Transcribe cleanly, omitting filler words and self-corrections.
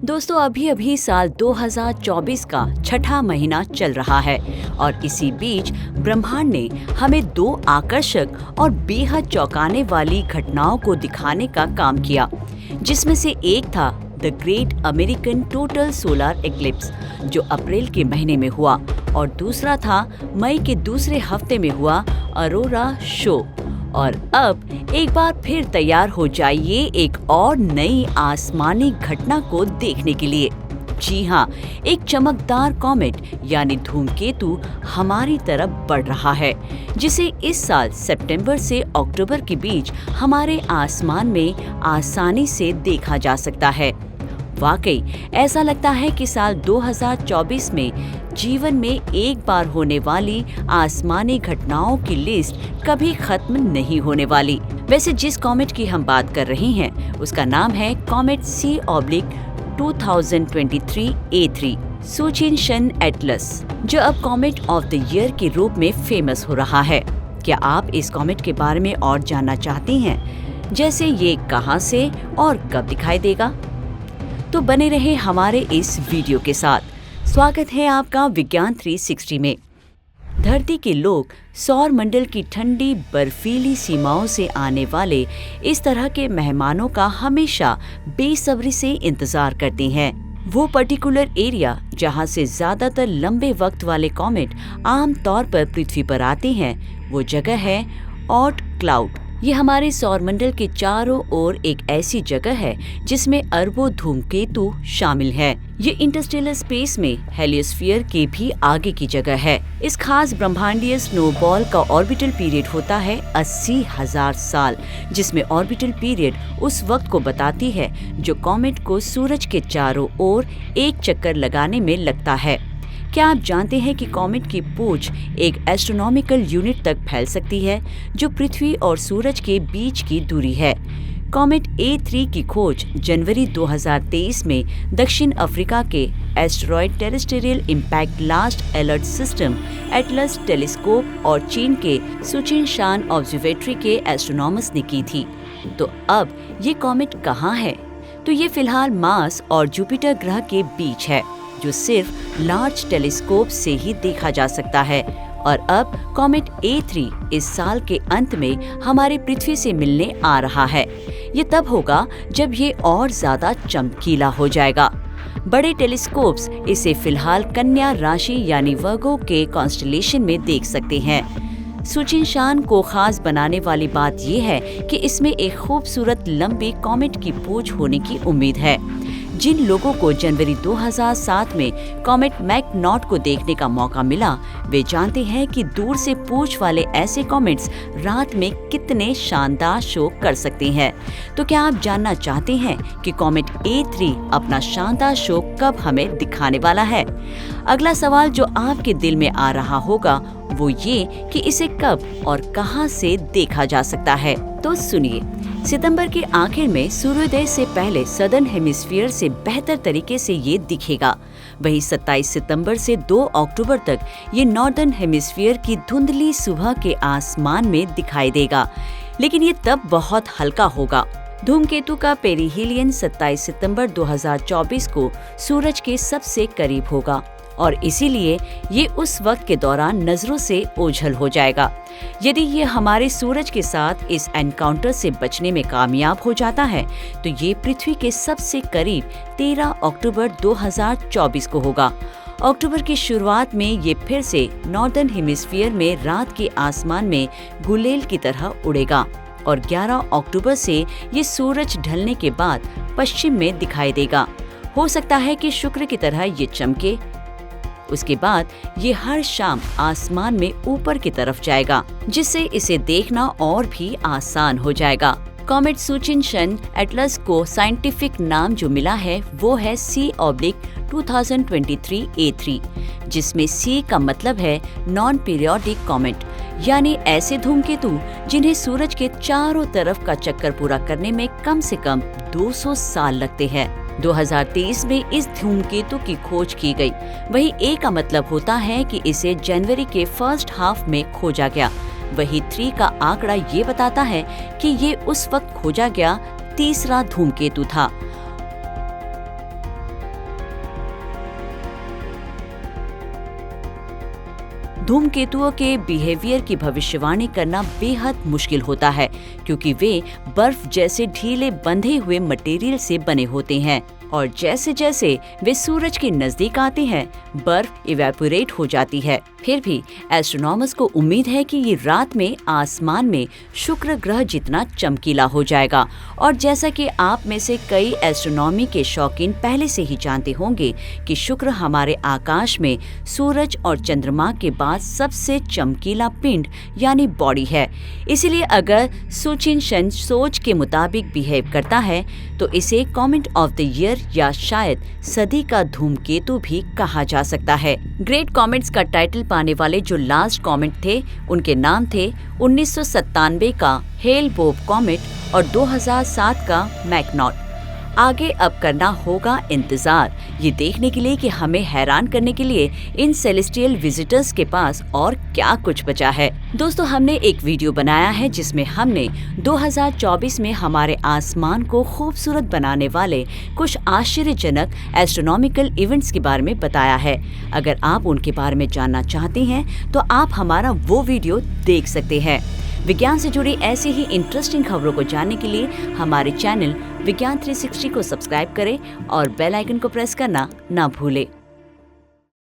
दोस्तों अभी अभी साल 2024 का छठा महीना चल रहा है और इसी बीच ब्रह्मांड ने हमें दो आकर्षक और बेहद चौंकाने वाली घटनाओं को दिखाने का काम किया, जिसमें से एक था the great American total solar Eclipse जो अप्रैल के महीने में हुआ और दूसरा था मई के दूसरे हफ्ते में हुआ अरोरा शो। और अब एक बार फिर तैयार हो जाइए एक और नई आसमानी घटना को देखने के लिए। जी हाँ, एक चमकदार कॉमेट यानी धूमकेतु हमारी तरफ बढ़ रहा है, जिसे इस साल सितंबर से अक्टूबर के बीच हमारे आसमान में आसानी से देखा जा सकता है। वाकई ऐसा लगता है कि साल 2024 में जीवन में एक बार होने वाली आसमानी घटनाओं की लिस्ट कभी खत्म नहीं होने वाली। वैसे जिस कॉमेट की हम बात कर रहे हैं उसका नाम है कॉमेट C/2023 सुचिन-शन एटलस, जो अब कॉमेट ऑफ द ईयर के रूप में फेमस हो रहा है। क्या आप इस कॉमेट के बारे में और जानना चाहती हैं, जैसे ये कहां से और कब दिखाई देगा? तो बने रहे हमारे इस वीडियो के साथ। स्वागत है आपका विज्ञान 360 में। धरती के लोग सौर मंडल की ठंडी बर्फीली सीमाओं से आने वाले इस तरह के मेहमानों का हमेशा बेसब्री से इंतजार करते हैं। वो पर्टिकुलर एरिया जहां से ज्यादातर लंबे वक्त वाले कॉमेट आम तौर पर पृथ्वी पर आते हैं, वो जगह है ऑर्ट क्लाउड। ये हमारे सौरमंडल के चारों ओर एक ऐसी जगह है जिसमें अरबों धूमकेतु शामिल है। ये इंटरस्टेलर स्पेस में हेलियोस्फीयर के भी आगे की जगह है। इस खास ब्रह्मांडीय स्नोबॉल का ऑर्बिटल पीरियड होता है 80,000 साल, जिसमें ऑर्बिटल पीरियड उस वक्त को बताती है जो कॉमेट को सूरज के चारों ओर एक चक्कर लगाने में लगता है। क्या आप जानते हैं कि कॉमेट की पूंछ एक एस्ट्रोनॉमिकल यूनिट तक फैल सकती है, जो पृथ्वी और सूरज के बीच की दूरी है। कॉमेट A3 की खोज जनवरी 2023 में दक्षिण अफ्रीका के asteroid terrestrial impact last alert system Atlas telescope और चीन के सुचिन-शान ऑब्जर्वेटरी के एस्ट्रोनॉमर्स ने की थी। तो अब ये कॉमेट कहाँ है? तो ये फिलहाल मार्स और जुपिटर ग्रह के बीच है, जो सिर्फ लार्ज टेलीस्कोप से ही देखा जा सकता है। और अब कॉमेट A3 इस साल के अंत में हमारे पृथ्वी से मिलने आ रहा है। ये तब होगा जब ये और ज्यादा चमकीला हो जाएगा। बड़े टेलीस्कोप्स इसे फिलहाल कन्या राशि यानी वर्गो के कॉन्स्टेलेशन में देख सकते हैं। सुचिन-शान को खास बनाने वाली बात यह है कि इसमें एक खूबसूरत लंबी कॉमेट की पूंछ होने की उम्मीद है। जिन लोगों को जनवरी 2007 में कॉमेट मैकनॉट को देखने का मौका मिला, वे जानते हैं कि दूर से पूंछ वाले ऐसे कॉमेट्स रात में कितने शानदार शो कर सकते हैं। तो क्या आप जानना चाहते हैं कि कॉमेट A3 अपना शानदार शो कब हमें दिखाने वाला है? अगला सवाल जो आपके दिल में आ रहा होगा वो ये कि इसे कब और कहां से देखा जा सकता है। तो सुनिए, सितंबर के आखिर में सूर्योदय से पहले सदर्न हेमिस्फीयर से बेहतर तरीके से ये दिखेगा। वहीं 27 सितंबर से 2 अक्टूबर तक ये नॉर्दर्न हेमिस्फीयर की धुंधली सुबह के आसमान में दिखाई देगा, लेकिन ये तब बहुत हल्का होगा। धूमकेतु का पेरिहीलियन 27 सितंबर 2024 को सूरज के सबसे करीब होगा और इसीलिए ये उस वक्त के दौरान नजरों से ओझल हो जाएगा। यदि ये हमारे सूरज के साथ इस एनकाउंटर से बचने में कामयाब हो जाता है तो ये पृथ्वी के सबसे करीब 13 अक्टूबर 2024 को होगा। अक्टूबर की शुरुआत में ये फिर से नॉर्दर्न हेमिस्फीयर में रात के आसमान में गुलेल की तरह उड़ेगा और 11 अक्टूबर से ये सूरज ढलने के बाद पश्चिम में दिखाई देगा। हो सकता है कि शुक्र की तरह ये चमके। उसके बाद ये हर शाम आसमान में ऊपर की तरफ जाएगा, जिससे इसे देखना और भी आसान हो जाएगा। कॉमेट सुचिन-शन एटलस को साइंटिफिक नाम जो मिला है वो है C/2023 जिसमें C का मतलब है नॉन पीरियोडिक कॉमेट, यानी ऐसे धूमकेतु जिन्हें सूरज के चारों तरफ का चक्कर पूरा करने में कम से कम 200 साल लगते हैं। 2023 में इस धूमकेतु की खोज की गई। वहीं A का मतलब होता है कि इसे जनवरी के फर्स्ट हाफ में खोजा गया। वहीं 3 का आंकड़ा ये बताता है कि ये उस वक्त खोजा गया तीसरा धूमकेतु था। धूमकेतुओं के बिहेवियर की भविष्यवाणी करना बेहद मुश्किल होता है, क्योंकि वे बर्फ जैसे ढीले बंधे हुए मटेरियल से बने होते हैं और जैसे जैसे वे सूरज के नजदीक आते हैं, बर्फ इवेपोरेट हो जाती है। फिर भी एस्ट्रोनॉमर्स को उम्मीद है कि ये रात में आसमान में शुक्र ग्रह जितना चमकीला हो जाएगा। और जैसा कि आप में से कई एस्ट्रोनॉमी के शौकीन पहले से ही जानते होंगे कि शुक्र हमारे आकाश में सूरज और चंद्रमा के बाद सबसे चमकीला पिंड यानी बॉडी है। इसीलिए अगर सुचिन शन सोच के मुताबिक बिहेव करता है तो इसे कॉमेट ऑफ द ईयर या शायद सदी का धूमकेतु भी कहा जा सकता है। ग्रेट कॉमेट्स का टाइटल पाने वाले जो लास्ट कॉमेट थे, उनके नाम थे 1997 का हेल बोब कॉमेट और 2007 का मैकनॉट। आगे अब करना होगा इंतजार ये देखने के लिए कि हमें हैरान करने के लिए इन सेलेस्टियल विजिटर्स के पास और क्या कुछ बचा है। दोस्तों, हमने एक वीडियो बनाया है जिसमें हमने 2024 में हमारे आसमान को खूबसूरत बनाने वाले कुछ आश्चर्यजनक एस्ट्रोनॉमिकल इवेंट्स के बारे में बताया है। अगर आप उनके बारे में जानना चाहते हैं तो आप हमारा वो वीडियो देख सकते हैं। विज्ञान से जुड़ी ऐसी ही इंटरेस्टिंग खबरों को जानने के लिए हमारे चैनल विज्ञान 360 को सब्सक्राइब करें और बेल आइकन को प्रेस करना ना भूलें।